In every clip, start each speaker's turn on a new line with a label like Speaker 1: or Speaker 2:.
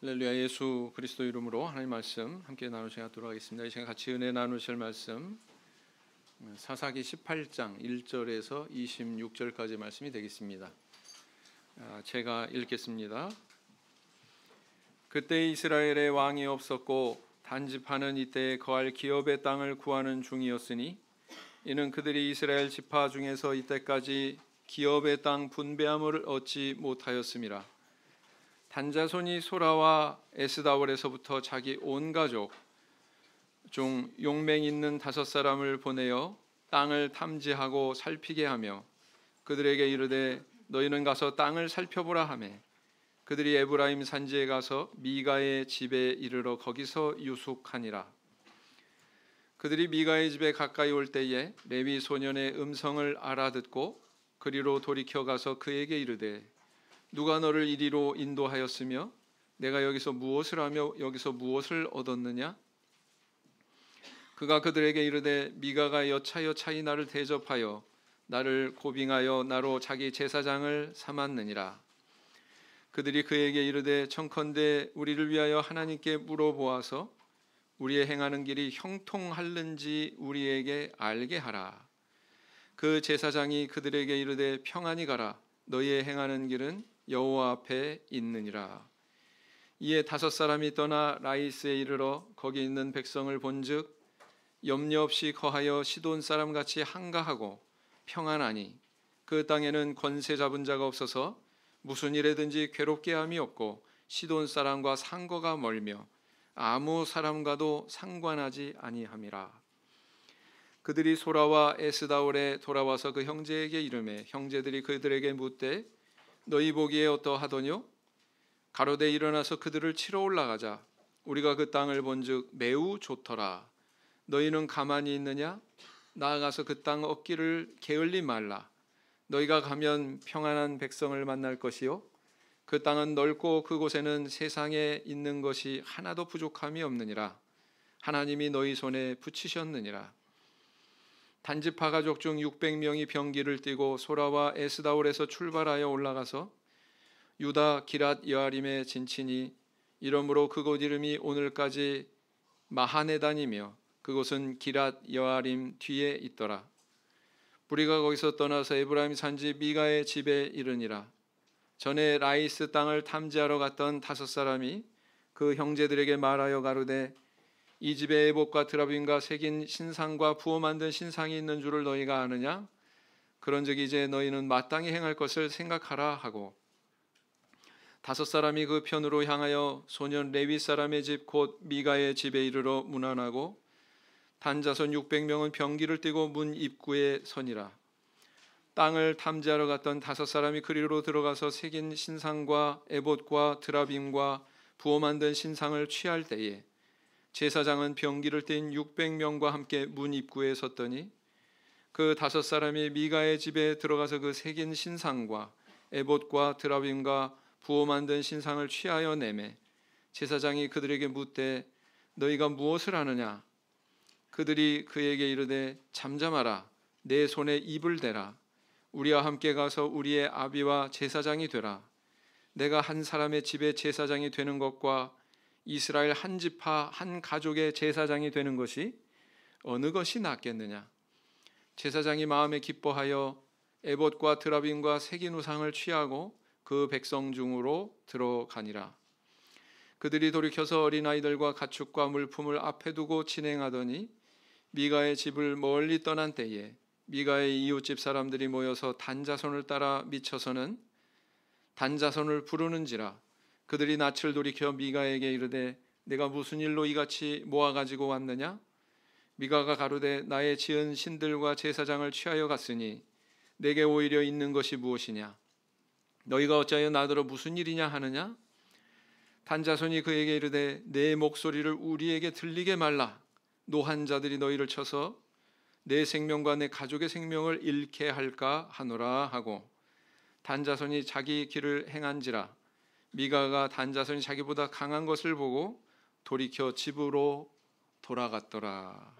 Speaker 1: 할렐루야. 예수 그리스도 이름으로 하나님 말씀 함께 나누시도록 하겠습니다. 이 시간 같이 은혜 나누실 말씀 사사기 18장 1절에서 26절까지 말씀이 되겠습니다. 제가 읽겠습니다. 그때 이스라엘에 왕이 없었고 단집하는 이때에 거할 기업의 땅을 구하는 중이었으니 이는 그들이 이스라엘 지파 중에서 이때까지 기업의 땅 분배함을 얻지 못하였음이라. 단자손이 소라와 에스다올에서부터 자기 온 가족 중 용맹 있는 5사람을 보내어 땅을 탐지하고 살피게 하며 그들에게 이르되 너희는 가서 땅을 살펴보라 하매 그들이 에브라임 산지에 가서 미가의 집에 이르러 거기서 유숙하니라. 그들이 미가의 집에 가까이 올 때에 레위 소년의 음성을 알아듣고 그리로 돌이켜 가서 그에게 이르되 누가 너를 이리로 인도하였으며 내가 여기서 무엇을 하며 여기서 무엇을 얻었느냐? 그가 그들에게 이르되 미가가 여차여차히 나를 대접하여 나를 고빙하여 나로 자기 제사장을 삼았느니라. 그들이 그에게 이르되 청컨대 우리를 위하여 하나님께 물어보아서 우리의 행하는 길이 형통할는지 우리에게 알게 하라. 그 제사장이 그들에게 이르되 평안히 가라. 너희의 행하는 길은 여호와 앞에 있느니라. 이에 5사람이 떠나 라이스에 이르러 거기 있는 백성을 본즉 염려 없이 거하여 시돈 사람 같이 한가하고 평안하니 그 땅에는 권세 잡은 자가 없어서 무슨 일에든지 괴롭게 함이 없고 시돈 사람과 상거가 멀며 아무 사람과도 상관하지 아니함이라. 그들이 소라와 에스다올에 돌아와서 그 형제에게 이르매 형제들이 그들에게 묻되 너희 보기에 어떠하더뇨? 가로되 일어나서 그들을 치러 올라가자. 우리가 그 땅을 본즉 매우 좋더라. 너희는 가만히 있느냐? 나아가서 그 땅 얻기를 게을리 말라. 너희가 가면 평안한 백성을 만날 것이요 그 땅은 넓고 그곳에는 세상에 있는 것이 하나도 부족함이 없느니라. 하나님이 너희 손에 붙이셨느니라. 단지파 가족 중 600명이 병기를 띠고 소라와 에스다올에서 출발하여 올라가서 유다 기랏 여아림에 진치니 이러므로 그곳 이름이 오늘까지 마하네단이며 그곳은 기랏 여아림 뒤에 있더라. 우리가 거기서 떠나서 에브라임 산지 미가의 집에 이르니라. 전에 라이스 땅을 탐지하러 갔던 5사람이 그 형제들에게 말하여 가로되 이 집에 에봇과 드라빔과 새긴 신상과 부어 만든 신상이 있는 줄을 너희가 아느냐? 그런즉 이제 너희는 마땅히 행할 것을 생각하라 하고 5사람이 그 편으로 향하여 소년 레위 사람의 집 곧 미가의 집에 이르러 문안하고 단자손 600명은 병기를 띠고 문 입구에 서니라. 땅을 탐지하러 갔던 5사람이 그리로 들어가서 새긴 신상과 에봇과 드라빔과 부어 만든 신상을 취할 때에 제사장은 병기를 띤 600명과 함께 문 입구에 섰더니 그 5사람이 미가의 집에 들어가서 그 새긴 신상과 에봇과 드라빔과 부어 만든 신상을 취하여 내매 제사장이 그들에게 묻되 너희가 무엇을 하느냐? 그들이 그에게 이르되 잠잠하라. 내 손에 입을 대라. 우리와 함께 가서 우리의 아비와 제사장이 되라. 내가 한 사람의 집에 제사장이 되는 것과 이스라엘 한 지파 한 가족의 제사장이 되는 것이 어느 것이 낫겠느냐? 제사장이 마음에 기뻐하여 에봇과 드라빔과 새긴 우상을 취하고 그 백성 중으로 들어가니라. 그들이 돌이켜서 어린아이들과 가축과 물품을 앞에 두고 진행하더니 미가의 집을 멀리 떠난 때에 미가의 이웃집 사람들이 모여서 단자손을 따라 미쳐서는 단자손을 부르는지라. 그들이 낯을 돌이켜 미가에게 이르되 내가 무슨 일로 이같이 모아가지고 왔느냐? 미가가 가로되 나의 지은 신들과 제사장을 취하여 갔으니 내게 오히려 있는 것이 무엇이냐? 너희가 어찌하여 나더러 무슨 일이냐 하느냐? 단자손이 그에게 이르되 내 목소리를 우리에게 들리게 말라. 노한 자들이 너희를 쳐서 내 생명과 내 가족의 생명을 잃게 할까 하노라 하고 단자손이 자기 길을 행한지라. 미가가 단자손이 자기보다 강한 것을 보고 돌이켜 집으로 돌아갔더라.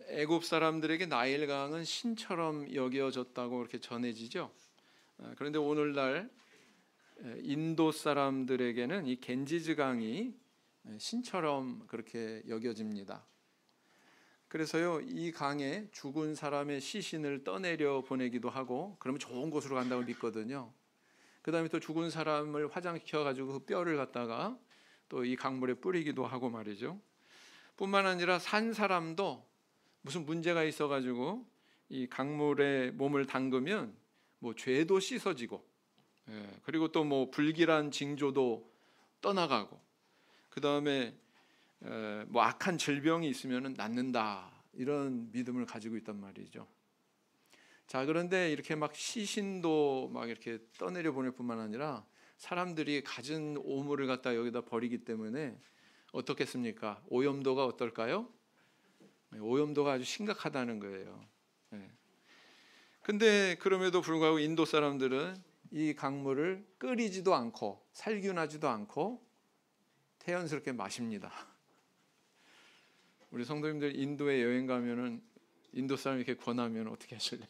Speaker 1: 애굽 사람들에게 나일강은 신처럼 여겨졌다고 이렇게 전해지죠. 그런데 오늘날 인도 사람들에게는 이 겐지즈강이 신처럼 그렇게 여겨집니다. 그래서요, 이 강에 죽은 사람의 시신을 떠내려 보내기도 하고, 그러면 좋은 곳으로 간다고 믿거든요. 그 다음에 또 죽은 사람을 화장시켜 가지고 그 뼈를 갖다가 또 이 강물에 뿌리기도 하고 말이죠. 뿐만 아니라 산 사람도 무슨 문제가 있어 가지고 이 강물에 몸을 담그면 뭐 죄도 씻어지고, 그리고 또 뭐 불길한 징조도 떠나가고, 그 다음에 뭐 악한 질병이 있으면 낫는다, 이런 믿음을 가지고 있단 말이죠. 자, 그런데 이렇게 막 시신도 막 이렇게 떠내려 보낼 뿐만 아니라 사람들이 가진 오물을 갖다 여기다 버리기 때문에 어떻겠습니까? 오염도가 어떨까요? 오염도가 아주 심각하다는 거예요. 근데 그럼에도 불구하고 인도 사람들은 이 강물을 끓이지도 않고 살균하지도 않고 태연스럽게 마십니다. 우리 성도님들 인도에 여행 가면은 인도 사람이 이렇게 권하면 어떻게 하실래요?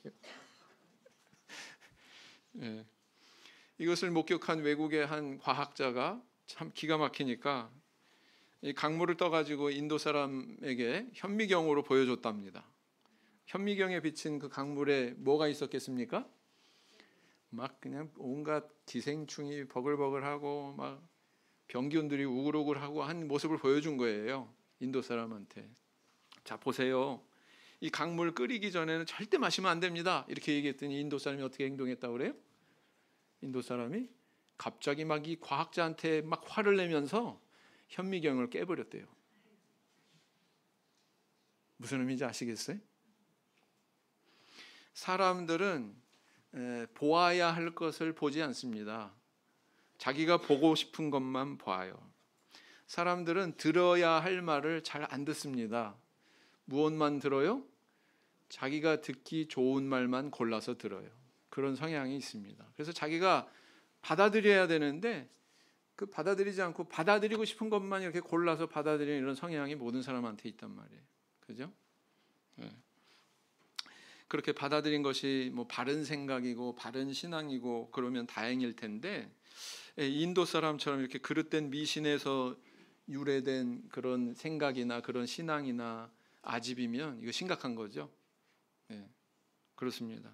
Speaker 1: 이것을 목격한 외국의 한 과학자가 참 기가 막히니까 이 강물을 떠가지고 인도 사람에게 현미경으로 보여줬답니다. 현미경에 비친 그 강물에 뭐가 있었겠습니까? 막 그냥 온갖 기생충이 버글버글하고 막 병균들이 우글우글하고 한 모습을 보여준 거예요, 인도 사람한테. 자, 보세요. 이 강물 끓이기 전에는 절대 마시면 안 됩니다, 이렇게 얘기했더니 인도 사람이 어떻게 행동했다고 그래요? 인도 사람이 갑자기 막 이 과학자한테 막 화를 내면서 현미경을 깨버렸대요. 무슨 의미인지 아시겠어요? 사람들은 보아야 할 것을 보지 않습니다. 자기가 보고 싶은 것만 봐요. 사람들은 들어야 할 말을 잘 안 듣습니다. 무엇만 들어요? 자기가 듣기 좋은 말만 골라서 들어요. 그런 성향이 있습니다. 그래서 자기가 받아들여야 되는데 그 받아들이지 않고 받아들이고 싶은 것만 이렇게 골라서 받아들이는 이런 성향이 모든 사람한테 있단 말이에요. 그죠? 그렇게 받아들인 것이 뭐 바른 생각이고 바른 신앙이고 그러면 다행일 텐데, 인도 사람처럼 이렇게 그릇된 미신에서 유래된 그런 생각이나 그런 신앙이나 아집이면 이거 심각한 거죠. 그렇습니다.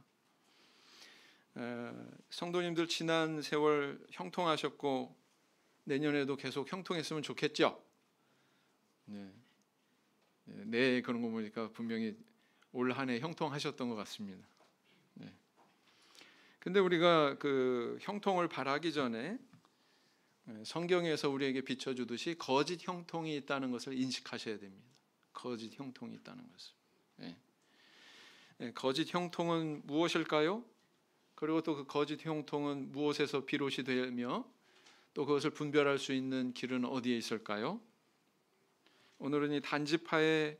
Speaker 1: 성도님들 지난 세월 형통하셨고 내년에도 계속 형통했으면 좋겠죠. 네, 그런 거 보니까 분명히 올 한 해 형통하셨던 것 같습니다. 근데 우리가 그 형통을 바라기 전에 성경에서 우리에게 비춰주듯이 거짓 형통이 있다는 것을 인식하셔야 됩니다. 거짓 형통이 있다는 것을. 거짓 형통은 무엇일까요? 그리고 또 그 거짓 형통은 무엇에서 비롯이 되며 또 그것을 분별할 수 있는 길은 어디에 있을까요? 오늘은 이 단지파의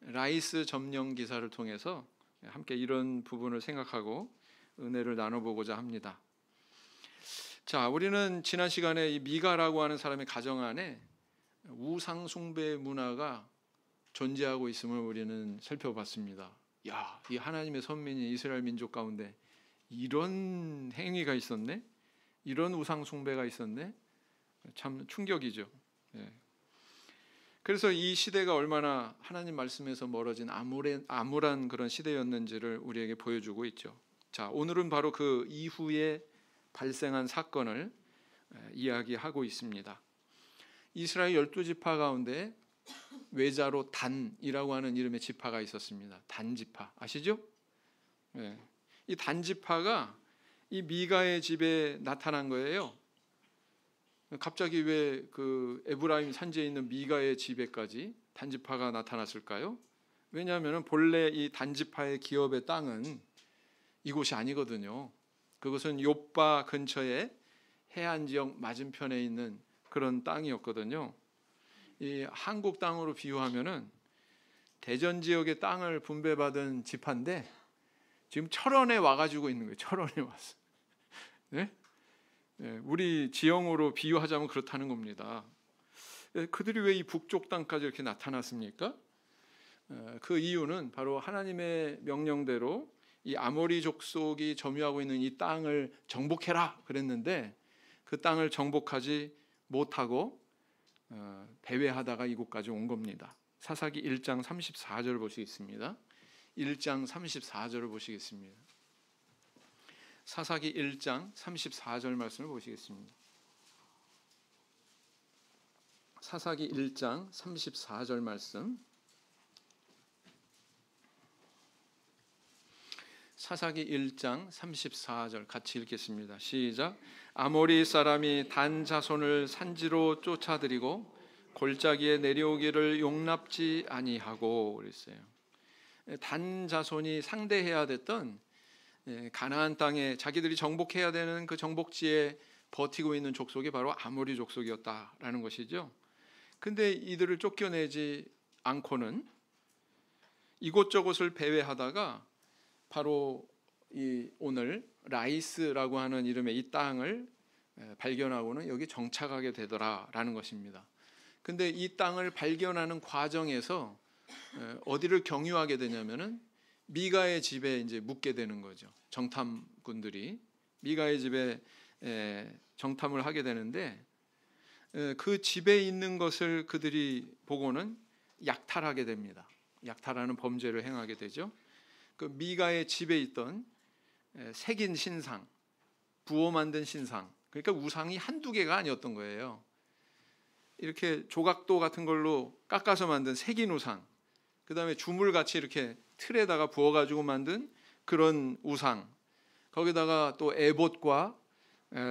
Speaker 1: 라이스 점령 기사를 통해서 함께 이런 부분을 생각하고 은혜를 나눠보고자 합니다. 자, 우리는 지난 시간에 이 미가라고 하는 사람의 가정 안에 우상 숭배 문화가 존재하고 있음을 우리는 살펴봤습니다. 야, 이 하나님의 선민이 이스라엘 민족 가운데 이런 행위가 있었네? 이런 우상 숭배가 있었네? 참 충격이죠. 그래서 이 시대가 얼마나 하나님 말씀에서 멀어진 암울한 그런 시대였는지를 우리에게 보여주고 있죠. 자, 오늘은 바로 그 이후에 발생한 사건을 이야기하고 있습니다. 이스라엘 12지파 가운데 외자로 단이라고 하는 이름의 지파가 있었습니다. 단지파 아시죠? 이 단지파가 이 미가의 집에 나타난 거예요. 갑자기 왜 그 에브라임 산지에 있는 미가의 집에까지 단지파가 나타났을까요? 왜냐하면 본래 이 단지파의 기업의 땅은 이곳이 아니거든요. 그것은 욥바 근처에 해안 지역 맞은편에 있는 그런 땅이었거든요. 이 한국 땅으로 비유하면은 대전 지역의 땅을 분배받은 지파인데 지금 철원에 와가지고 있는 거예요. 철원에 왔어. 네? 우리 지형으로 비유하자면 그렇다는 겁니다. 그들이 왜 이 북쪽 땅까지 이렇게 나타났습니까? 그 이유는 바로 하나님의 명령대로 이 아모리 족속이 점유하고 있는 이 땅을 정복해라 그랬는데 그 땅을 정복하지 못하고 배회하다가 이곳까지 온 겁니다. 사사기 1장 34절 보시겠습니다. 1장 34절을 보시겠습니다. 사사기 1장 34절 말씀을 보시겠습니다. 사사기 1장 34절 말씀. 사사기 1장 34절 같이 읽겠습니다. 시작. 아모리 사람이 단 자손을 산지로 쫓아들이고 골짜기에 내려오기를 용납지 아니하고 그랬어요. 단 자손이 상대해야 됐던 가나안 땅에 자기들이 정복해야 되는 그 정복지에 버티고 있는 족속이 바로 아모리 족속이었다라는 것이죠. 근데 이들을 쫓겨내지 않고는 이곳저곳을 배회하다가 바로 이 오늘 라이스라고 하는 이름의 이 땅을 발견하고는 여기 정착하게 되더라라는 것입니다. 근데 이 땅을 발견하는 과정에서 어디를 경유하게 되냐면은 미가의 집에 이제 묵게 되는 거죠. 정탐꾼들이 미가의 집에 정탐을 하게 되는데 그 집에 있는 것을 그들이 보고는 약탈하게 됩니다. 약탈하는 범죄를 행하게 되죠. 그 미가의 집에 있던 새긴 신상, 부어 만든 신상, 그러니까 우상이 한두 개가 아니었던 거예요. 이렇게 조각도 같은 걸로 깎아서 만든 새긴 우상, 그 다음에 주물같이 이렇게 틀에다가 부어가지고 만든 그런 우상, 거기다가 또 에봇과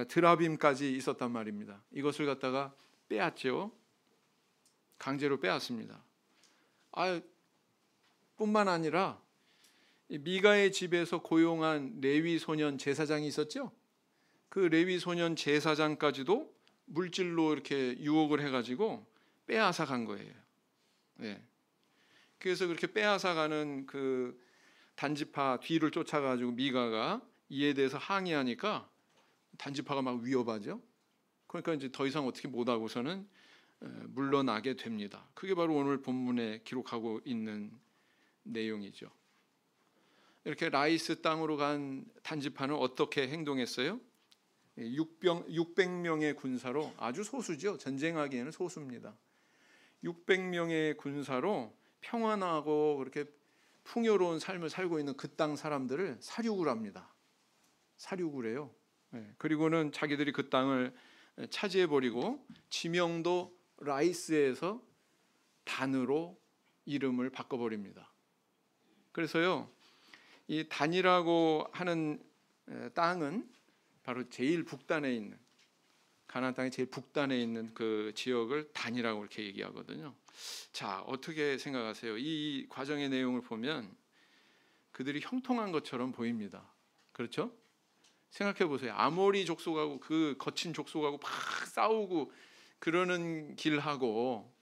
Speaker 1: 드라빔까지 있었단 말입니다. 이것을 갖다가 빼앗죠. 강제로 빼앗습니다. 뿐만 아니라 미가의 집에서 고용한 레위 소년 제사장이 있었죠. 그 레위 소년 제사장까지도 물질로 이렇게 유혹을 해가지고 빼앗아 간 거예요. 네. 그래서 그렇게 빼앗아 가는 그 단지파 뒤를 쫓아가지고 미가가 이에 대해서 항의하니까 단지파가 막 위협하죠. 그러니까 이제 더 이상 어떻게 못하고서는 물러나게 됩니다. 그게 바로 오늘 본문에 기록하고 있는 내용이죠. 이렇게 라이스 땅으로 간 단지파는 어떻게 행동했어요? 600명의 군사로, 아주 소수죠. 전쟁하기에는 소수입니다. 600명의 군사로 평안하고 그렇게 풍요로운 삶을 살고 있는 그 땅 사람들을 사륙을 합니다. 사륙을 해요. 그리고는 자기들이 그 땅을 차지해버리고 지명도 라이스에서 단으로 이름을 바꿔버립니다. 그래서요, 이 단이라고 하는 땅은 바로 제일 북단에 있는, 가나안 땅의 제일 북단에 있는 그 지역을 단이라고 이렇게 얘기하거든요. 자, 어떻게 생각하세요? 이 과정의 내용을 보면 그들이 형통한 것처럼 보입니다. 그렇죠? 생각해 보세요. 아모리 족속하고 그 거친 족속하고 막 싸우고 그러는 길하고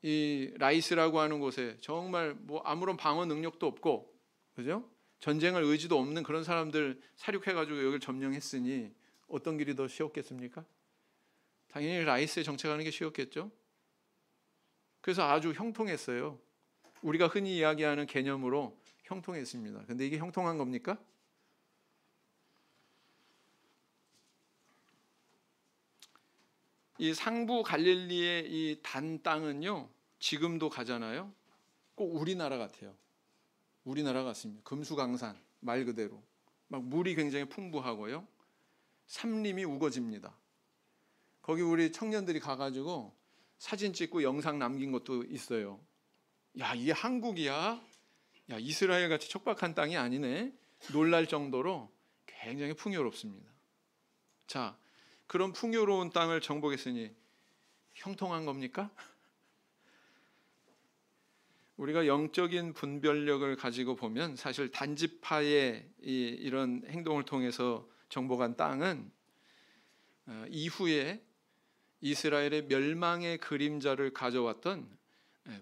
Speaker 1: 이 라이스라고 하는 곳에 정말 뭐 아무런 방어 능력도 없고, 그죠? 전쟁할 의지도 없는 그런 사람들 사륙해가지고 여기를 점령했으니 어떤 길이 더 쉬웠겠습니까? 당연히 라이스에 정착하는 게 쉬웠겠죠. 그래서 아주 형통했어요. 우리가 흔히 이야기하는 개념으로 형통했습니다. 근데 이게 형통한 겁니까? 이 상부 갈릴리의 이 단 땅은요, 지금도 가잖아요. 꼭 우리나라 같아요. 우리나라 같습니다. 금수강산 말 그대로 막 물이 굉장히 풍부하고요. 삼림이 우거집니다. 거기 우리 청년들이 가가지고 사진 찍고 영상 남긴 것도 있어요. 야, 이게 한국이야? 야, 이스라엘 같이 척박한 땅이 아니네. 놀랄 정도로 굉장히 풍요롭습니다. 자, 그런 풍요로운 땅을 정복했으니 형통한 겁니까? 우리가 영적인 분별력을 가지고 보면 사실 단지파의 이런 행동을 통해서 정복한 땅은 이후에 이스라엘의 멸망의 그림자를 가져왔던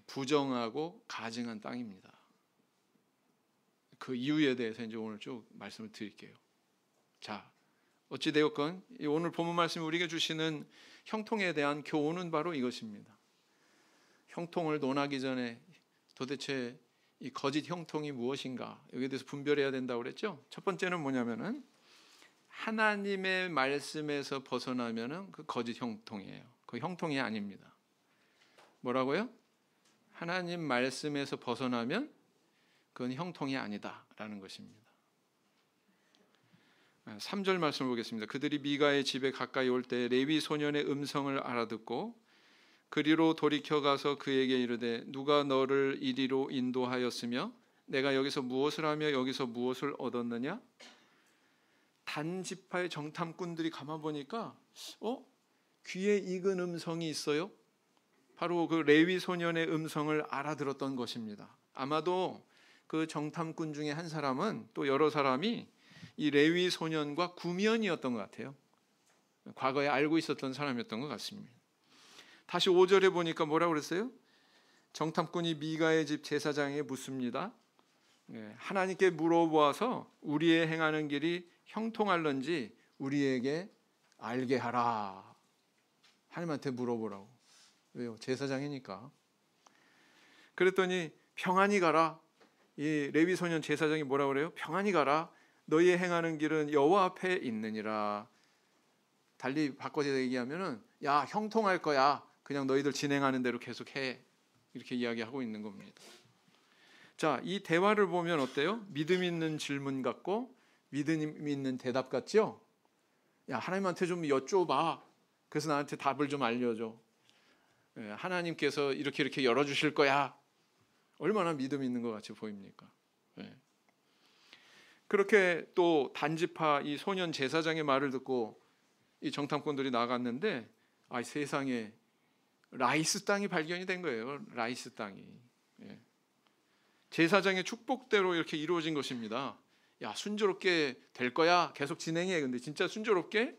Speaker 1: 부정하고 가증한 땅입니다. 그 이유에 대해서 이제 오늘 쭉 말씀을 드릴게요. 자, 어찌 되었건 오늘 본문 말씀이 우리에게 주시는 형통에 대한 교훈은 바로 이것입니다. 형통을 논하기 전에 도대체 이 거짓 형통이 무엇인가, 여기에 대해서 분별해야 된다고 그랬죠. 첫 번째는 뭐냐면은 하나님의 말씀에서 벗어나면은 그 거짓 형통이에요. 그 형통이 아닙니다. 뭐라고요? 하나님 말씀에서 벗어나면 그건 형통이 아니다라는 것입니다. 3절 말씀을 보겠습니다. 그들이 미가의 집에 가까이 올 때 레위 소년의 음성을 알아듣고 그리로 돌이켜 가서 그에게 이르되 누가 너를 이리로 인도하였으며 내가 여기서 무엇을 하며 여기서 무엇을 얻었느냐? 단지파의 정탐꾼들이 가만 보니까 귀에 익은 음성이 있어요. 바로 그 레위 소년의 음성을 알아들었던 것입니다. 아마도 그 정탐꾼 중에 한 사람은 또 여러 사람이 이 레위 소년과 구면이었던 것 같아요. 과거에 알고 있었던 사람이었던 것 같습니다. 다시 5절에 보니까 뭐라고 그랬어요? 정탐꾼이 미가의 집 제사장에게 묻습니다. 하나님께 물어보아서 우리의 행하는 길이 형통할런지 우리에게 알게 하라. 하나님한테 물어보라고. 왜요? 제사장이니까. 그랬더니 평안히 가라. 이 레위 소년 제사장이 뭐라고 그래요? 평안히 가라. 너희의 행하는 길은 여호와 앞에 있느니라. 달리 바꿔서 얘기하면은 야, 형통할 거야. 그냥 너희들 진행하는 대로 계속 해. 이렇게 이야기하고 있는 겁니다. 자, 이 대화를 보면 어때요? 믿음 있는 질문 같고 믿음 있는 대답 같죠? 야, 하나님한테 좀 여쭤봐. 그래서 나한테 답을 좀 알려줘. 하나님께서 이렇게 열어주실 거야. 얼마나 믿음 있는 것 같이 보입니까? 그렇게 또 단지파 이 소년 제사장의 말을 듣고 이 정탐꾼들이 나갔는데 세상에 라이스 땅이 발견이 된 거예요. 라이스 땅이. 제사장의 축복대로 이렇게 이루어진 것입니다. 야, 순조롭게 될 거야. 계속 진행해. 근데 진짜 순조롭게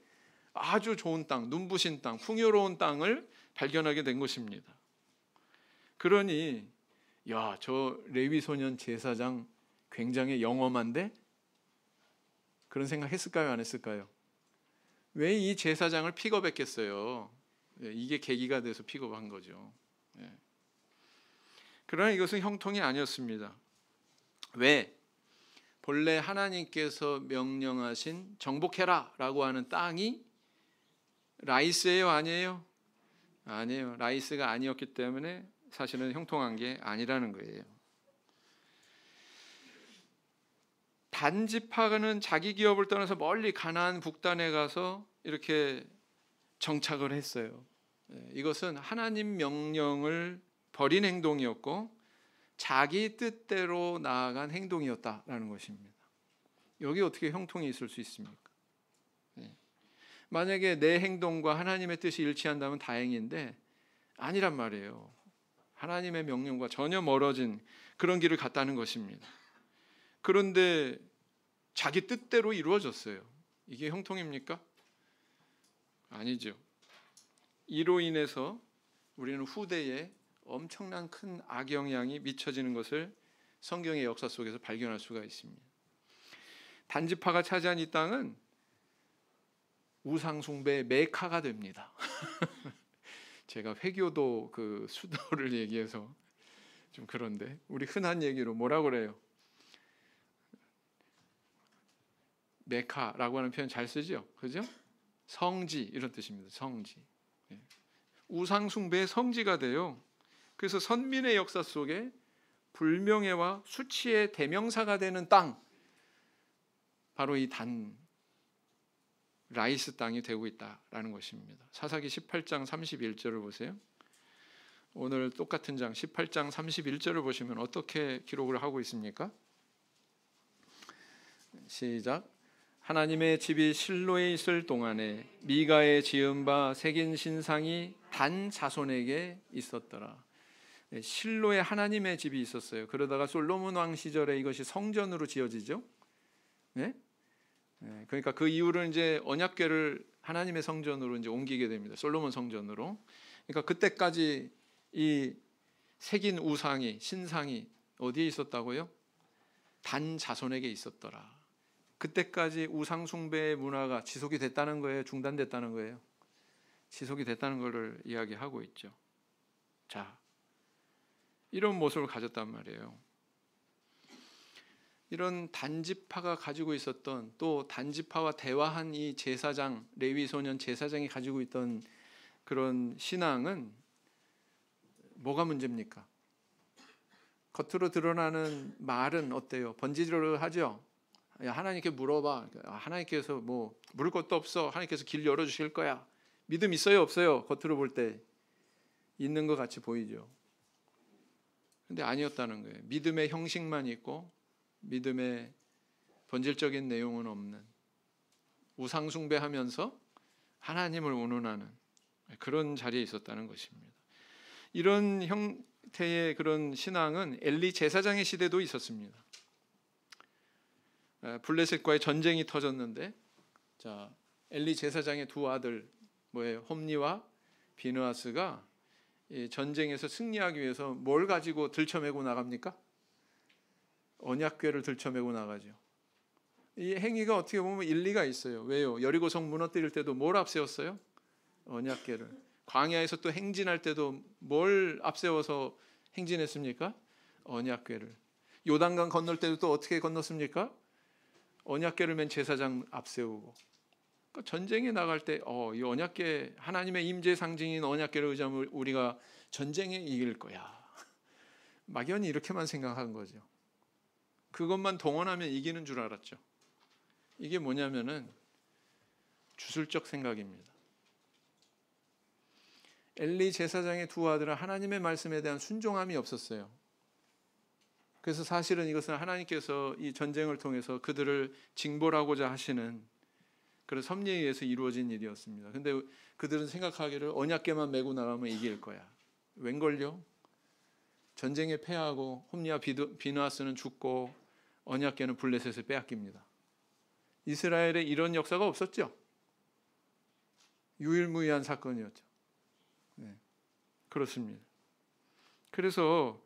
Speaker 1: 아주 좋은 땅, 눈부신 땅, 풍요로운 땅을 발견하게 된 것입니다. 그러니 야, 저 레위 소년 제사장 굉장히 영험한데? 그런 생각 했을까요? 안 했을까요? 왜 이 제사장을 픽업했겠어요? 이게 계기가 돼서 픽업한 거죠. 그러나 이것은 형통이 아니었습니다. 왜? 본래 하나님께서 명령하신 정복해라 라고 하는 땅이 라이스예요? 아니에요? 아니에요. 라이스가 아니었기 때문에 사실은 형통한 게 아니라는 거예요. 단지파는 자기 기업을 떠나서 멀리 가나안 북단에 가서 이렇게 정착을 했어요. 이것은 하나님 명령을 버린 행동이었고 자기 뜻대로 나아간 행동이었다라는 것입니다. 여기 어떻게 형통이 있을 수 있습니까? 만약에 내 행동과 하나님의 뜻이 일치한다면 다행인데 아니란 말이에요. 하나님의 명령과 전혀 멀어진 그런 길을 갔다는 것입니다. 그런데 자기 뜻대로 이루어졌어요. 이게 형통입니까? 아니죠. 이로 인해서 우리는 후대에 엄청난 큰 악영향이 미쳐지는 것을 성경의 역사 속에서 발견할 수가 있습니다. 단지파가 차지한 이 땅은 우상숭배의 메카가 됩니다. 제가 회교도 그 수도를 얘기해서 좀 그런데 우리 흔한 얘기로 뭐라고 그래요? 메카라고 하는 표현 잘 쓰죠? 그죠? 성지 이런 뜻입니다. 성지. 우상숭배의 성지가 돼요. 그래서 선민의 역사 속에 불명예와 수치의 대명사가 되는 땅, 바로 이 라이스 땅이 되고 있다라는 것입니다. 사사기 18장 31절을 보세요. 오늘 똑같은 장 18장 31절을 보시면 어떻게 기록을 하고 있습니까? 시작. 하나님의 집이 실로에 있을 동안에 미가의 지은 바 새긴 신상이 단 자손에게 있었더라. 실로에 하나님의 집이 있었어요. 그러다가 솔로몬 왕 시절에 이것이 성전으로 지어지죠. 그러니까 그 이후로 이제 언약궤를 하나님의 성전으로 이제 옮기게 됩니다. 솔로몬 성전으로. 그러니까 그때까지 이 새긴 우상이 신상이 어디에 있었다고요? 단 자손에게 있었더라. 그때까지 우상 숭배의 문화가 지속이 됐다는 거예요? 중단됐다는 거예요? 지속이 됐다는 것을 이야기하고 있죠. 자, 이런 모습을 가졌단 말이에요. 이런 단지파가 가지고 있었던, 또 단지파와 대화한 이 제사장, 레위 소년 제사장이 가지고 있던 그런 신앙은 뭐가 문제입니까? 겉으로 드러나는 말은 어때요? 번지르르하죠. 하나님께 물어봐. 하나님께서 뭐 물을 것도 없어. 하나님께서 길 열어주실 거야. 믿음 있어요, 없어요? 겉으로 볼 때 있는 것 같이 보이죠. 근데 아니었다는 거예요. 믿음의 형식만 있고 믿음의 본질적인 내용은 없는, 우상 숭배하면서 하나님을 운운하는 그런 자리에 있었다는 것입니다. 이런 형태의 그런 신앙은 엘리 제사장의 시대도 있었습니다. 블레셋과의 전쟁이 터졌는데, 자, 엘리 제사장의 두 아들 뭐예요? 홈니와 비느하스가 이 전쟁에서 승리하기 위해서 뭘 가지고 들쳐매고 나갑니까? 언약궤를 들쳐매고 나가죠. 이 행위가 어떻게 보면 일리가 있어요. 왜요? 여리고성 무너뜨릴 때도 뭘 앞세웠어요? 언약궤를. 광야에서 또 행진할 때도 뭘 앞세워서 행진했습니까? 언약궤를. 요단강 건널 때도 또 어떻게 건넜습니까? 언약궤를 맨 제사장 앞세우고. 그러니까 전쟁에 나갈 때 이 언약궤, 하나님의 임재 상징인 언약궤를 의지하면 우리가 전쟁에 이길 거야. 막연히 이렇게만 생각한 거죠. 그것만 동원하면 이기는 줄 알았죠. 이게 뭐냐면은 주술적 생각입니다. 엘리 제사장의 두 아들은 하나님의 말씀에 대한 순종함이 없었어요. 그래서 사실은 이것은 하나님께서 이 전쟁을 통해서 그들을 징벌하고자 하시는 그런 섭리에 의해서 이루어진 일이었습니다. 근데 그들은 생각하기를 언약궤만 메고 나가면 이길 거야. 웬걸요? 전쟁에 패하고 홈리와 비느하스는 죽고 언약궤는 블레셋에 빼앗깁니다. 이스라엘에 이런 역사가 없었죠. 유일무이한 사건이었죠. 네, 그렇습니다. 그래서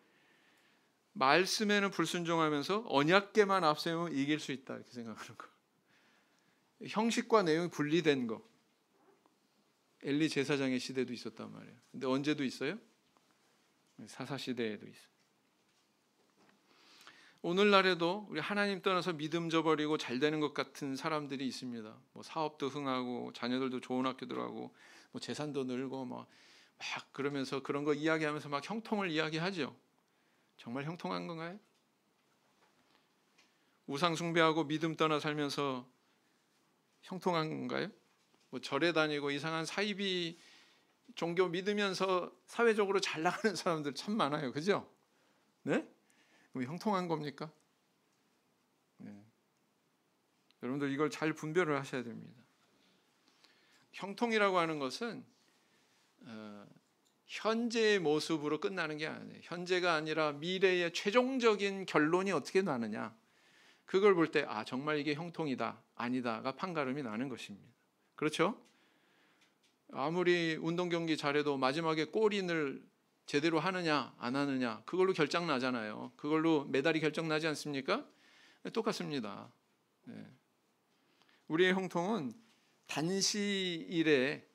Speaker 1: 말씀에는 불순종하면서 언약궤만 앞세우면 이길 수 있다 이렇게 생각하는 거. 형식과 내용이 분리된 거. 엘리 제사장의 시대도 있었단 말이에요. 근데 언제도 있어요? 사사 시대에도 있어요. 오늘날에도 우리 하나님 떠나서 믿음 저버리고 잘 되는 것 같은 사람들이 있습니다. 뭐 사업도 흥하고 자녀들도 좋은 학교 들어가고 뭐 재산도 늘고 막 그러면서 그런 거 이야기하면서 막 형통을 이야기하죠. 정말 형통한 건가요? 우상 숭배하고 믿음 떠나 살면서 형통한 건가요? 뭐 절에 다니고 이상한 사이비 종교 믿으면서 사회적으로 잘 나가는 사람들 참 많아요. 그죠? 네? 그럼 형통한 겁니까? 네. 여러분들 이걸 잘 분별을 하셔야 됩니다. 형통이라고 하는 것은 현재의 모습으로 끝나는 게 아니에요. 현재가 아니라 미래의 최종적인 결론이 어떻게 나느냐. 그걸 볼 때 정말 이게 형통이다, 아니다가 판가름이 나는 것입니다. 그렇죠? 아무리 운동 경기 잘해도 마지막에 골인을 제대로 하느냐 안 하느냐 그걸로 결정 나잖아요. 그걸로 메달이 결정 나지 않습니까? 똑같습니다. 네. 우리의 형통은 단시일에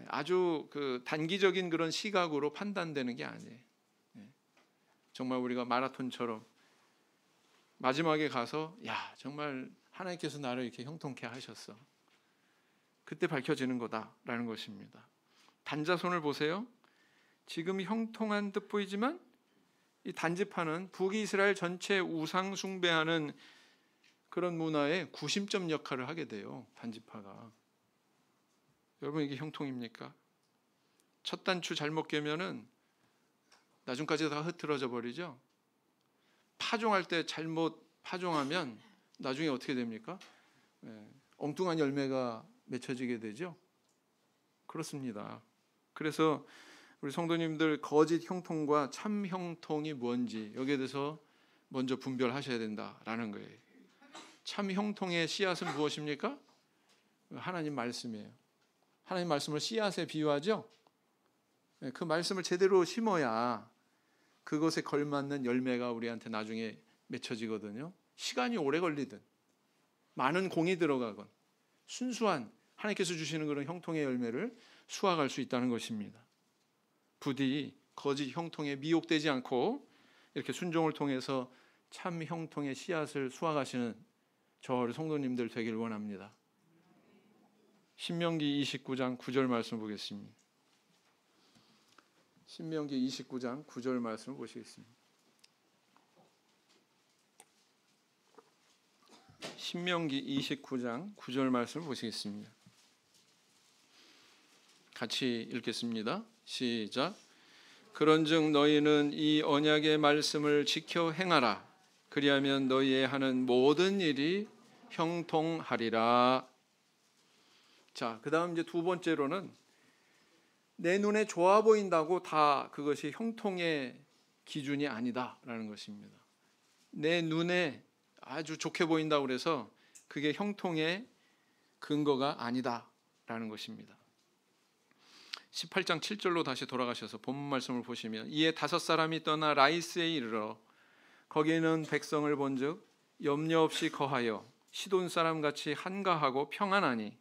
Speaker 1: 아주 그 단기적인 그런 시각으로 판단되는 게 아니에요. 정말 우리가 마라톤처럼 마지막에 가서 정말 하나님께서 나를 이렇게 형통케 하셨어. 그때 밝혀지는 거다라는 것입니다. 단자손을 보세요. 지금 형통한 듯 보이지만 이 단지파는 북이스라엘 전체 우상 숭배하는 그런 문화의 구심점 역할을 하게 돼요. 단지파가. 여러분 이게 형통입니까? 첫 단추 잘못 깨면은 나중까지 다 흐트러져 버리죠. 파종할 때 잘못 파종하면 나중에 어떻게 됩니까? 엉뚱한 열매가 맺혀지게 되죠. 그렇습니다. 그래서 우리 성도님들 거짓 형통과 참 형통이 뭔지 여기에 대해서 먼저 분별하셔야 된다라는 거예요. 참 형통의 씨앗은 무엇입니까? 하나님 말씀이에요. 하나님 말씀을 씨앗에 비유하죠. 그 말씀을 제대로 심어야 그것에 걸맞는 열매가 우리한테 나중에 맺혀지거든요. 시간이 오래 걸리든 많은 공이 들어가건 순수한 하나님께서 주시는 그런 형통의 열매를 수확할 수 있다는 것입니다. 부디 거짓 형통에 미혹되지 않고 이렇게 순종을 통해서 참 형통의 씨앗을 수확하시는 저 우리 성도님들 되길 원합니다. 신명기 29장 9절 말씀 보겠습니다. 신명기 29장 9절 말씀을 보시겠습니다. 신명기 29장 9절 말씀을 보시겠습니다. 같이 읽겠습니다. 시작. 그런즉 너희는 이 언약의 말씀을 지켜 행하라. 그리하면 너희의 하는 모든 일이 형통하리라. 자, 그다음 이제 두 번째로는 내 눈에 좋아 보인다고 다 그것이 형통의 기준이 아니다라는 것입니다. 내 눈에 아주 좋게 보인다고 그래서 그게 형통의 근거가 아니다라는 것입니다. 18장 7절로 다시 돌아가셔서 본문 말씀을 보시면 이에 5사람이 떠나 라이스에 이르러 거기에는 백성을 본즉 염려 없이 거하여 시돈 사람 같이 한가하고 평안하니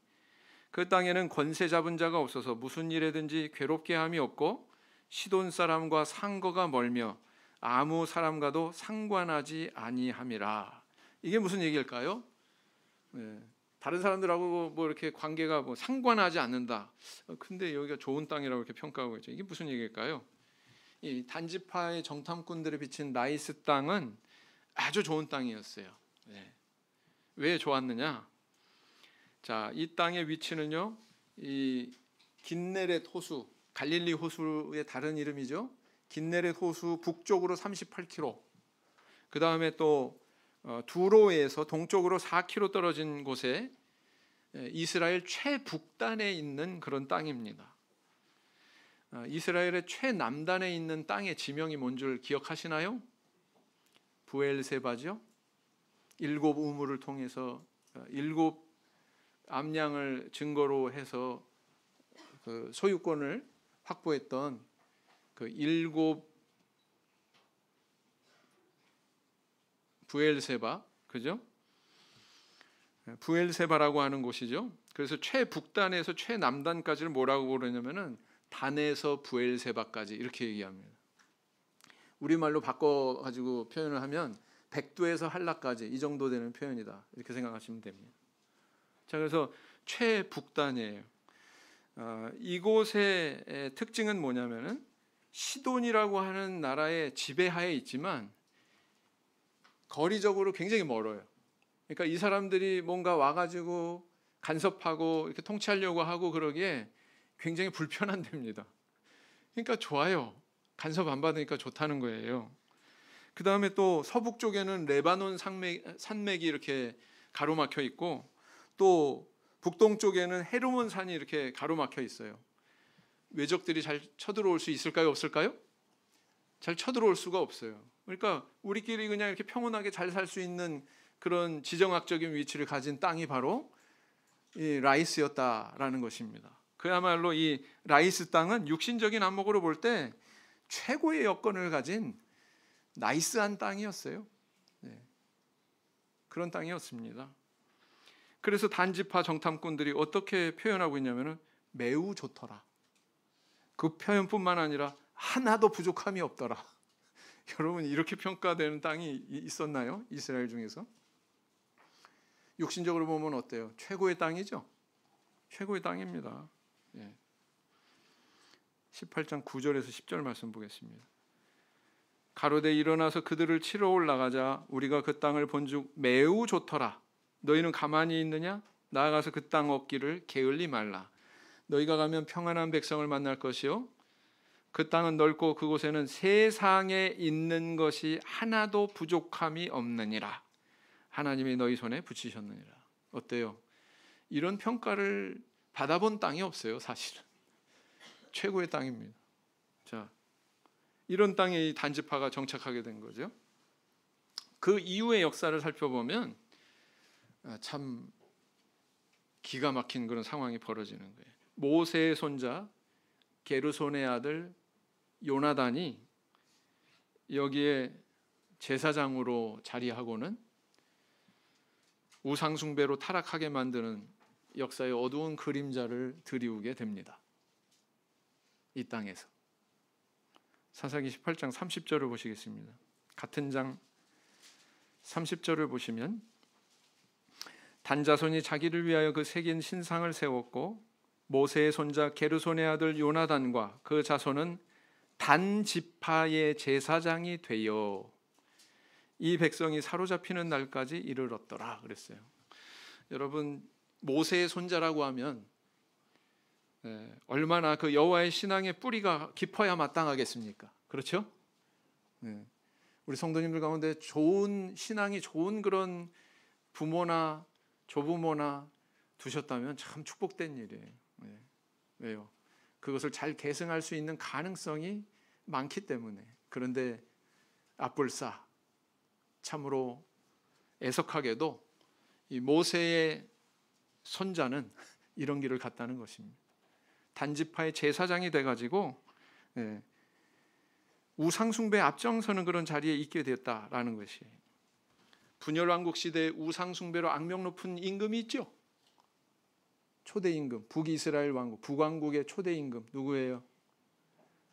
Speaker 1: 그 땅에는 권세 잡은 자가 없어서 무슨 일에든지 괴롭게 함이 없고 시돈 사람과 상거가 멀며 아무 사람과도 상관하지 아니함이라. 이게 무슨 얘기일까요? 다른 사람들하고 뭐 이렇게 관계가 뭐 상관하지 않는다. 근데 여기가 좋은 땅이라고 이렇게 평가하고 있죠. 이게 무슨 얘기일까요? 이 단지파의 정탐꾼들이 비친 라이스 땅은 아주 좋은 땅이었어요. 왜 좋았느냐? 자, 이 땅의 위치는요, 이 긴네렛 호수, 갈릴리 호수의 다른 이름이죠. 긴네렛 호수 북쪽으로 38km, 그 다음에 또 두로에서 동쪽으로 4km 떨어진 곳에 이스라엘 최북단에 있는 그런 땅입니다. 이스라엘의 최남단에 있는 땅의 지명이 뭔 줄 기억하시나요? 브엘세바죠. 7 우물을 통해서 7 암양을 증거로 해서 그 소유권을 확보했던 그 7 브엘세바, 그죠? 브엘세바라고 하는 곳이죠. 그래서 최북단에서 최남단까지를 뭐라고 부르냐면은 단에서 브엘세바까지 이렇게 얘기합니다. 우리말로 바꿔 가지고 표현을 하면 백두에서 한라까지 이 정도 되는 표현이다. 이렇게 생각하시면 됩니다. 자, 그래서 최북단이에요. 이곳의 특징은 뭐냐면은 시돈이라고 하는 나라의 지배하에 있지만 거리적으로 굉장히 멀어요. 그러니까 이 사람들이 뭔가 와가지고 간섭하고 이렇게 통치하려고 하고 그러기에 굉장히 불편한 데입니다. 그러니까 좋아요. 간섭 안 받으니까 좋다는 거예요. 그 다음에 또 서북 쪽에는 레바논 산맥이 이렇게 가로막혀 있고 또 북동쪽에는 헤르몬 산이 이렇게 가로막혀 있어요. 외적들이 잘 쳐들어올 수 있을까요? 없을까요? 잘 쳐들어올 수가 없어요. 그러니까 우리끼리 그냥 이렇게 평온하게 잘 살 수 있는 그런 지정학적인 위치를 가진 땅이 바로 이 라이스였다라는 것입니다. 그야말로 이 라이스 땅은 육신적인 안목으로 볼 때 최고의 여건을 가진 나이스한 땅이었어요. 그런 땅이었습니다. 그래서 단지파 정탐꾼들이 어떻게 표현하고 있냐면은 매우 좋더라. 그 표현뿐만 아니라 하나도 부족함이 없더라. 여러분, 이렇게 평가되는 땅이 있었나요? 이스라엘 중에서? 육신적으로 보면 어때요? 최고의 땅이죠. 최고의 땅입니다. 18장 9절에서 10절 말씀 보겠습니다. 가로되 일어나서 그들을 치러 올라가자. 우리가 그 땅을 본즉 매우 좋더라. 너희는 가만히 있느냐? 나아가서 그 땅 얻기를 게을리 말라. 너희가 가면 평안한 백성을 만날 것이요 그 땅은 넓고 그곳에는 세상에 있는 것이 하나도 부족함이 없느니라. 하나님이 너희 손에 붙이셨느니라. 어때요? 이런 평가를 받아본 땅이 없어요. 사실은 최고의 땅입니다. 자, 이런 땅에 이 단지파가 정착하게 된 거죠. 그 이후의 역사를 살펴보면 참 기가 막힌 그런 상황이 벌어지는 거예요. 모세의 손자 게르손의 아들 요나단이 여기에 제사장으로 자리하고는 우상숭배로 타락하게 만드는 역사의 어두운 그림자를 드리우게 됩니다. 이 땅에서. 사사기 18장 30절을 보시겠습니다. 같은 장 30절을 보시면 단 자손이 자기를 위하여 그 새긴 신상을 세웠고 모세의 손자 게르손의 아들 요나단과 그 자손은 단 지파의 제사장이 되어 이 백성이 사로잡히는 날까지 이르렀더라 그랬어요. 여러분, 모세의 손자라고 하면 얼마나 그 여호와의 신앙의 뿌리가 깊어야 마땅하겠습니까? 그렇죠? 우리 성도님들 가운데 좋은 신앙이 좋은 그런 부모나 조부모나 두셨다면 참 축복된 일이에요. 왜요? 그것을 잘 계승할 수 있는 가능성이 많기 때문에. 그런데 앞불사 참으로 애석하게도 이 모세의 손자는 이런 길을 갔다는 것입니다. 단지파의 제사장이 돼가지고 우상숭배 앞장서는 그런 자리에 있게 되었다라는 것이. 분열왕국 시대에 우상숭배로 악명 높은 임금이 있죠. 초대 임금, 북이스라엘 왕국, 북왕국의 초대 임금 누구예요?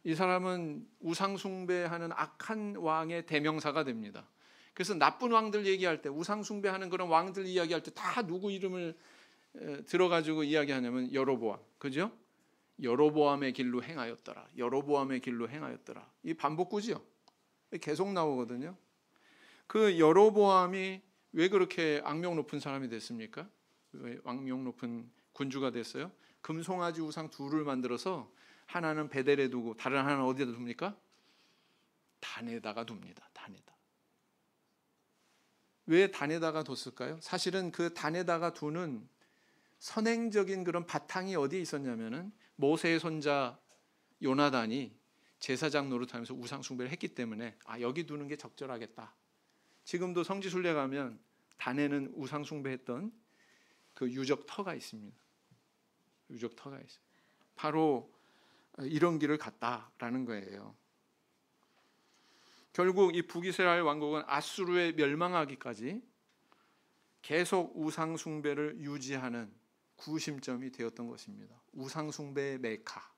Speaker 1: 이 사람은 우상숭배하는 악한 왕의 대명사가 됩니다. 그래서 나쁜 왕들 얘기할 때, 우상숭배하는 그런 왕들 이야기할 때 다 누구 이름을 들어가지고 이야기하냐면 여로보암, 그죠? 여로보암의 길로 행하였더라. 여로보암의 길로 행하였더라. 이 반복구죠. 계속 나오거든요. 그 여로보암이 왜 그렇게 악명 높은 사람이 됐습니까? 왜 악명 높은 군주가 됐어요? 금송아지 우상 둘을 만들어서 하나는 베델에 두고 다른 하나는 어디다 둡니까? 단에다가 둡니다. 단에다. 왜 단에다가 뒀을까요? 사실은 그 단에다가 두는 선행적인 그런 바탕이 어디에 있었냐면은 모세의 손자 요나단이 제사장 노릇하면서 우상 숭배를 했기 때문에 여기 두는 게 적절하겠다. 지금도 성지순례 가면 단에는 우상 숭배했던 그 유적 터가 있습니다. 유적 터가 있어요. 바로 이런 길을 갔다라는 거예요. 결국 이 북이스라엘 왕국은 아수르에 멸망하기까지 계속 우상 숭배를 유지하는 구심점이 되었던 것입니다. 우상 숭배의 메카.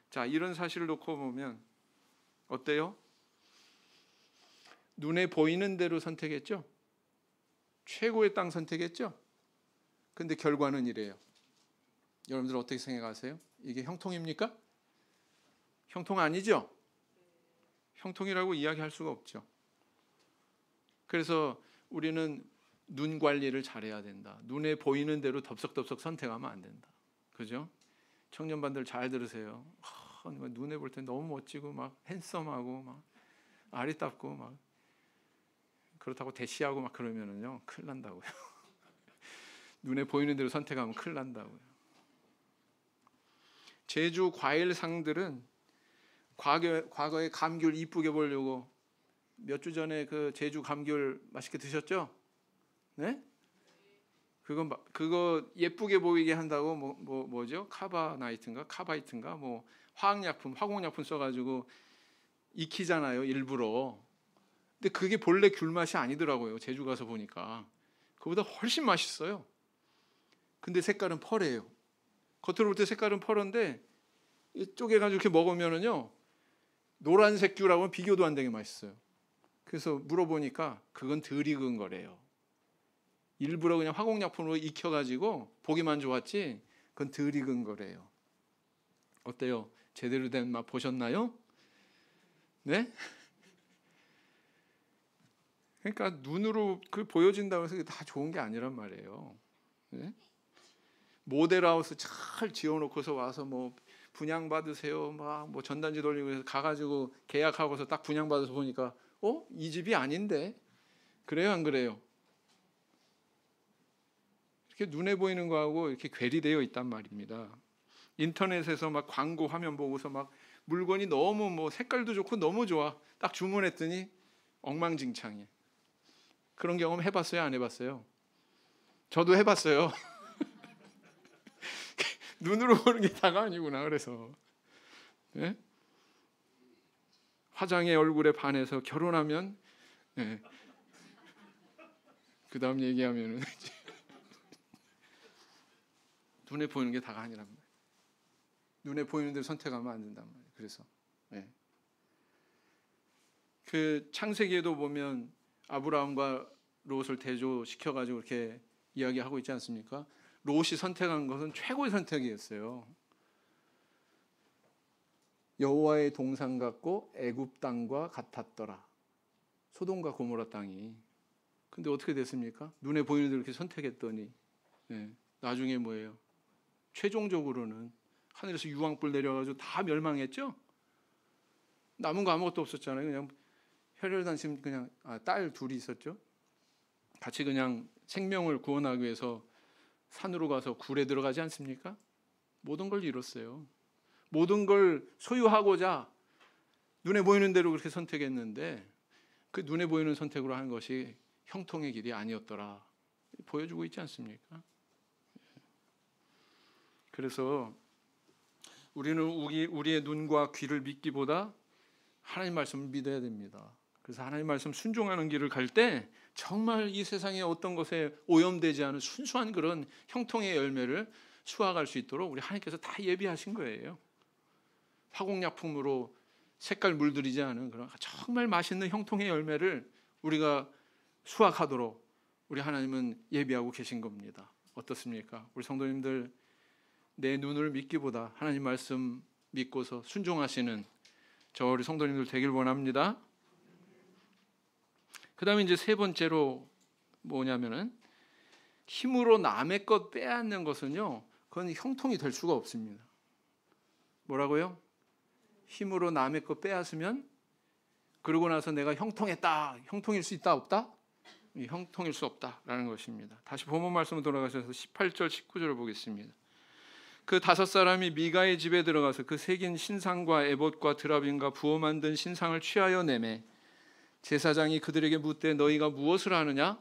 Speaker 1: 자, 이런 사실을 놓고 보면 어때요? 눈에 보이는 대로 선택했죠? 최고의 땅 선택했죠? 근데 결과는 이래요. 여러분들 어떻게 생각하세요? 이게 형통입니까? 형통 아니죠? 형통이라고 이야기할 수가 없죠. 그래서 우리는 눈 관리를 잘해야 된다. 눈에 보이는 대로 덥석덥석 선택하면 안 된다. 그죠? 청년반들 잘 들으세요. 눈에 볼 때 너무 멋지고 막 핸섬하고 막 아리답고 막 그렇다고 대시하고 막 그러면은요 큰일 난다고요. 눈에 보이는 대로 선택하면 큰일 난다고요. 제주 과일상들은 과거에 감귤 이쁘게 보려고 몇 주 전에 그 제주 감귤 맛있게 드셨죠? 네? 그거 예쁘게 보이게 한다고 뭐죠? 카바이트인가 뭐 화공약품 써가지고 익히잖아요, 일부러. 근데 그게 본래 귤 맛이 아니더라고요. 제주 가서 보니까 그보다 훨씬 맛있어요. 근데 색깔은 펄이에요. 겉으로 볼 때 색깔은 펄인데 쪼개가지고 이렇게 먹으면은요 노란색 귤하고는 비교도 안 되게 맛있어요. 그래서 물어보니까 그건 덜 익은 거래요. 일부러 그냥 화공약품으로 익혀가지고 보기만 좋았지 그건 덜 익은 거래요. 어때요? 제대로 된 맛 보셨나요? 네? 그러니까 눈으로 그 보여진다고 해서 다 좋은 게 아니란 말이에요. 네? 모델하우스 잘 지어놓고서 와서 뭐 분양 받으세요, 막 뭐 전단지 돌리고 해서 가가지고 계약하고서 딱 분양 받아서 보니까 이 집이 아닌데 그래요, 안 그래요? 이렇게 눈에 보이는 거하고 이렇게 괴리되어 있단 말입니다. 인터넷에서 막 광고 화면 보고서 막 물건이 너무 뭐 색깔도 좋고 너무 좋아. 딱 주문했더니 엉망진창이에요. 그런 경험 해봤어요, 안 해봤어요? 저도 해봤어요. 눈으로 보는 게 다가 아니구나. 그래서 네? 화장의 얼굴에 반해서 결혼하면 네. 그 다음 얘기하면은 눈에 보이는 게 다가 아니란 말이에요. 눈에 보이는 대로 선택하면 안 된단 말이에요. 그래서 그 창세기에도 보면 아브라함과 롯을 대조시켜 가지고 이렇게 이야기하고 있지 않습니까? 롯이 선택한 것은 최고의 선택이었어요. 여호와의 동산 같고 애굽 땅과 같았더라. 소돔과 고모라 땅이. 근데 어떻게 됐습니까? 눈에 보이는 대로 이렇게 선택했더니 나중에 뭐예요? 최종적으로는 하늘에서 유황불 내려가지고 다 멸망했죠. 남은 거 아무것도 없었잖아요. 그냥 혈혈단심 그냥 딸 둘이 있었죠. 같이 그냥 생명을 구원하기 위해서 산으로 가서 굴에 들어가지 않습니까? 모든 걸 잃었어요. 모든 걸 소유하고자 눈에 보이는 대로 그렇게 선택했는데 그 눈에 보이는 선택으로 한 것이 형통의 길이 아니었더라. 보여주고 있지 않습니까? 그래서 우리는 우리의 눈과 귀를 믿기보다 하나님 말씀을 믿어야 됩니다. 그래서 하나님 말씀 순종하는 길을 갈 때 정말 이 세상의 어떤 것에 오염되지 않은 순수한 그런 형통의 열매를 수확할 수 있도록 우리 하나님께서 다 예비하신 거예요. 화공약품으로 색깔 물들이지 않은 그런 정말 맛있는 형통의 열매를 우리가 수확하도록 우리 하나님은 예비하고 계신 겁니다. 어떻습니까? 우리 성도님들 내 눈을 믿기보다 하나님 말씀 믿고서 순종하시는 저 우리 성도님들 되길 원합니다. 그 다음에 이제 세 번째로 뭐냐면은 힘으로 남의 것 빼앗는 것은요, 그건 형통이 될 수가 없습니다. 뭐라고요? 힘으로 남의 것 빼앗으면 그러고 나서 내가 형통했다, 형통일 수 있다 없다? 형통일 수 없다라는 것입니다. 다시 본문 말씀으로 돌아가셔서 18절 19절을 보겠습니다. 그 다섯 사람이 미가의 집에 들어가서 그 새긴 신상과 에봇과 드라빔과 부어 만든 신상을 취하여 내매 제사장이 그들에게 묻되 너희가 무엇을 하느냐?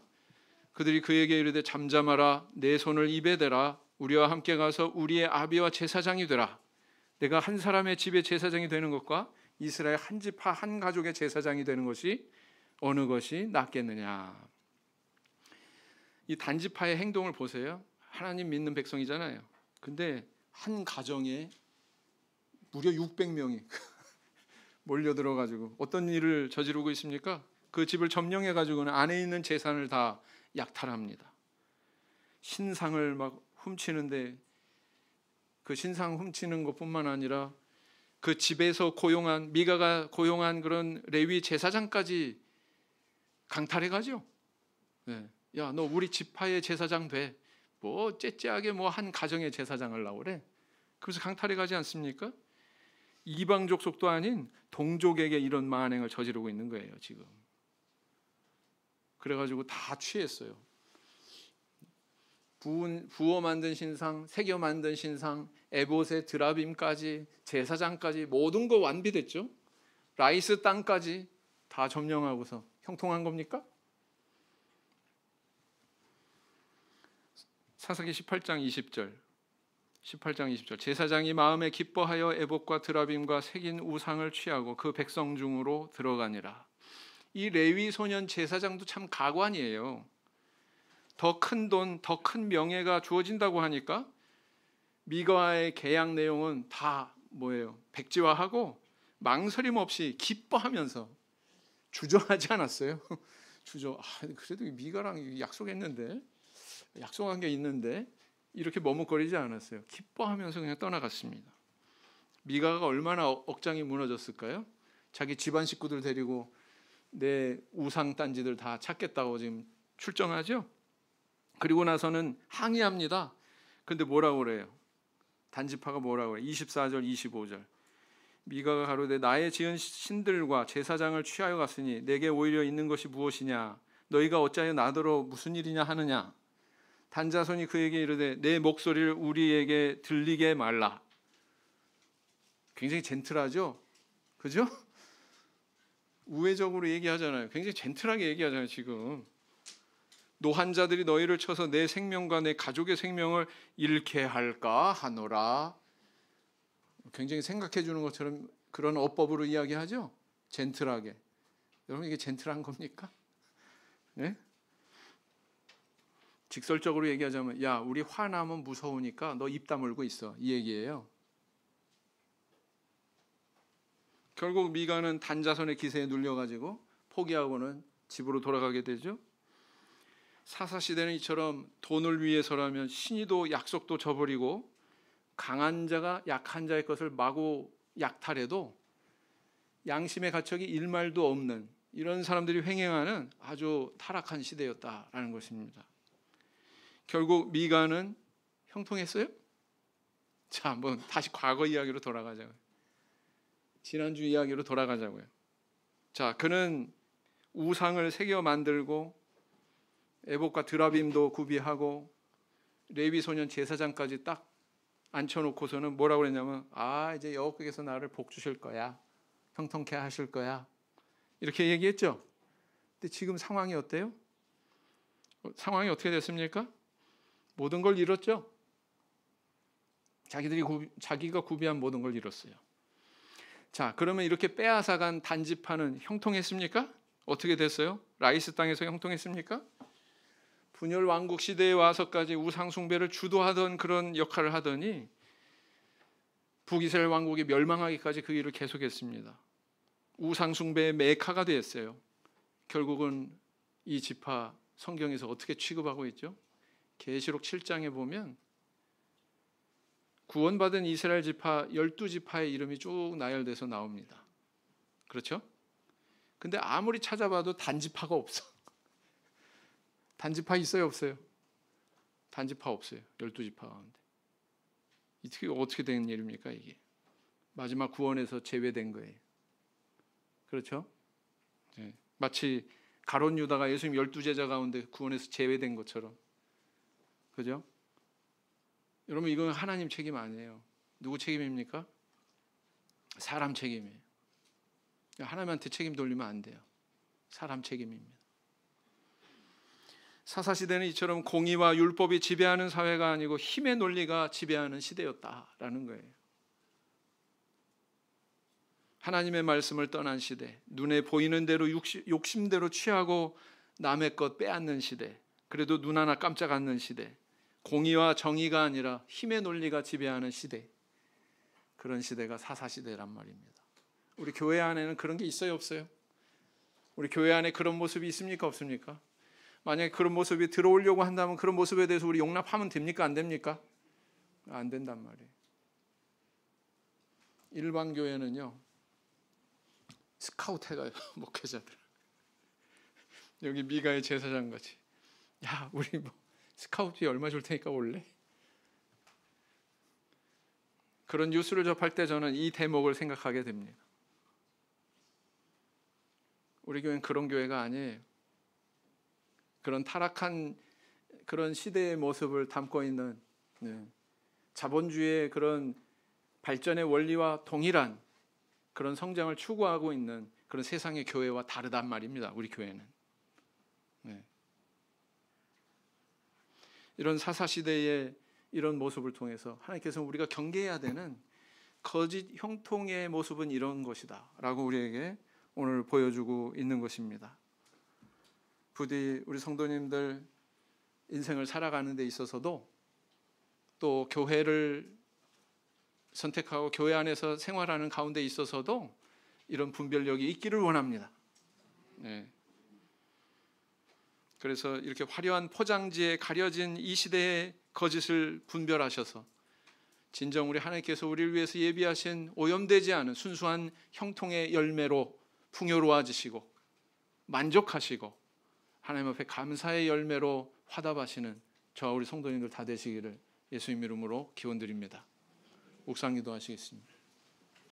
Speaker 1: 그들이 그에게 이르되 잠잠하라, 내 손을 입에 대라, 우리와 함께 가서 우리의 아비와 제사장이 되라. 내가 한 사람의 집의 제사장이 되는 것과 이스라엘 한 지파 한 가족의 제사장이 되는 것이 어느 것이 낫겠느냐. 이 단지파의 행동을 보세요. 하나님 믿는 백성이잖아요. 근데 한 가정에 무려 600명이 몰려들어가지고 어떤 일을 저지르고 있습니까? 그 집을 점령해가지고는 안에 있는 재산을 다 약탈합니다. 신상을 막 훔치는데 그 신상 훔치는 것뿐만 아니라 그 집에서 고용한 미가가 고용한 그런 레위 제사장까지 강탈해가죠. 네. 야, 너 우리 지파의 제사장 돼. 뭐 째째하게 뭐 한 가정의 제사장 하려고 그래. 그래서 강탈해가지 않습니까? 이방 족속도 아닌 동족에게 이런 만행을 저지르고 있는 거예요 지금. 그래가지고 다 취했어요. 부어 만든 신상, 새겨 만든 신상, 에봇의 드라빔까지, 제사장까지 모든 거 완비됐죠. 라이스 땅까지 다 점령하고서 형통한 겁니까? 사사기 18장 20절 제사장이 마음에 기뻐하여 에봇과 드라빔과 새긴 우상을 취하고 그 백성 중으로 들어가니라. 이 레위 소년 제사장도 참 가관이에요. 더 큰 돈, 더 큰 명예가 주어진다고 하니까 미가와의 계약 내용은 다 뭐예요? 백지화하고 망설임 없이 기뻐하면서 주저하지 않았어요. 그래도 미가랑 약속했는데, 약속한 게 있는데 이렇게 머뭇거리지 않았어요. 기뻐하면서 그냥 떠나갔습니다. 미가가 얼마나 억장이 무너졌을까요? 자기 집안 식구들 데리고 내 우상 딴지들 다 찾겠다고 지금 출정하죠. 그리고 나서는 항의합니다. 근데 뭐라고 그래요? 단지파가 뭐라고 그래요? 24절 25절 미가가 가로되 나의 지은 신들과 제사장을 취하여 갔으니 내게 오히려 있는 것이 무엇이냐? 너희가 어찌하여 나더러 무슨 일이냐 하느냐? 단자손이 그에게 이르되 내 목소리를 우리에게 들리게 말라. 굉장히 젠틀하죠? 그죠? 우회적으로 얘기하잖아요. 굉장히 젠틀하게 얘기하잖아요. 지금 노한자들이 너희를 쳐서 내 생명과 내 가족의 생명을 잃게 할까 하노라. 굉장히 생각해 주는 것처럼 그런 어법으로 이야기하죠. 젠틀하게. 여러분 이게 젠틀한 겁니까? 네? 직설적으로 얘기하자면 야, 우리 화나면 무서우니까 너 입 다물고 있어. 이 얘기예요. 결국 미가는 단자손의 기세에 눌려가지고 포기하고는 집으로 돌아가게 되죠. 사사시대는 이처럼 돈을 위해서라면 신의도 약속도 저버리고 강한 자가 약한 자의 것을 마구 약탈해도 양심의 가책이 일말도 없는 이런 사람들이 횡행하는 아주 타락한 시대였다라는 것입니다. 결국 미가는 형통했어요? 자, 한번 다시 과거 이야기로 돌아가자고요. 지난주 이야기로 돌아가자고요. 자, 그는 우상을 새겨 만들고 에봇과 드라빔도 구비하고 레위 소년 제사장까지 딱 앉혀놓고서는 뭐라고 그랬냐면, 이제 여호와께서 나를 복 주실 거야, 형통케 하실 거야, 이렇게 얘기했죠. 근데 지금 상황이 어때요? 상황이 어떻게 됐습니까? 모든 걸 잃었죠. 자기가 구비한 모든 걸 잃었어요. 자, 그러면 이렇게 빼앗아간 단지파는 형통했습니까? 어떻게 됐어요? 라이스 땅에서 형통했습니까? 분열 왕국 시대에 와서까지 우상 숭배를 주도하던 그런 역할을 하더니 북이스라엘 왕국이 멸망하기까지 그 일을 계속했습니다. 우상 숭배의 메카가 되었어요. 결국은 이 지파 성경에서 어떻게 취급하고 있죠? 계시록 7장에 보면 구원받은 이스라엘 지파 12지파의 이름이 쭉 나열돼서 나옵니다. 그렇죠? 근데 아무리 찾아봐도 단지파가 없어. 단지파 있어요, 없어요? 단지파 없어요. 12지파 가운데. 이게 어떻게 된 일입니까, 이게? 마지막 구원에서 제외된 거예요. 그렇죠? 네. 마치 가룟 유다가 예수님 12제자 가운데 구원에서 제외된 것처럼. 그죠? 여러분, 이건 하나님 책임 아니에요. 누구 책임입니까? 사람 책임이에요. 하나님한테 책임 돌리면 안 돼요. 사람 책임입니다. 사사시대는 이처럼 공의와 율법이 지배하는 사회가 아니고 힘의 논리가 지배하는 시대였다라는 거예요. 하나님의 말씀을 떠난 시대, 눈에 보이는 대로 욕심대로 취하고 남의 것 빼앗는 시대, 그래도 눈 하나 깜짝 않는 시대, 공의와 정의가 아니라 힘의 논리가 지배하는 시대, 그런 시대가 사사시대란 말입니다. 우리 교회 안에는 그런 게 있어요, 없어요? 우리 교회 안에 그런 모습이 있습니까, 없습니까? 만약에 그런 모습이 들어오려고 한다면 그런 모습에 대해서 우리 용납하면 됩니까, 안 됩니까? 안 된단 말이에요. 일반 교회는요, 스카우트 해가요, 목회자들. 여기 미가의 제사장 같이, 야, 우리 뭐 스카우트비 얼마 줄 테니까 올래? 그런 뉴스를 접할 때 저는 이 대목을 생각하게 됩니다. 우리 교회는 그런 교회가 아니에요. 그런 타락한 그런 시대의 모습을 담고 있는, 자본주의의 그런 발전의 원리와 동일한 그런 성장을 추구하고 있는 그런 세상의 교회와 다르단 말입니다. 우리 교회는. 이런 사사시대의 이런 모습을 통해서 하나님께서 우리가 경계해야 되는 거짓 형통의 모습은 이런 것이다 라고 우리에게 오늘 보여주고 있는 것입니다. 부디 우리 성도님들 인생을 살아가는 데 있어서도 또 교회를 선택하고 교회 안에서 생활하는 가운데 있어서도 이런 분별력이 있기를 원합니다. 그래서 이렇게 화려한 포장지에 가려진 이 시대의 거짓을 분별하셔서 진정 우리 하나님께서 우리를 위해서 예비하신 오염되지 않은 순수한 형통의 열매로 풍요로워지시고 만족하시고 하나님 앞에 감사의 열매로 화답하시는 저와 우리 성도님들 다 되시기를 예수님 이름으로 기원드립니다. 묵상 기도하시겠습니다.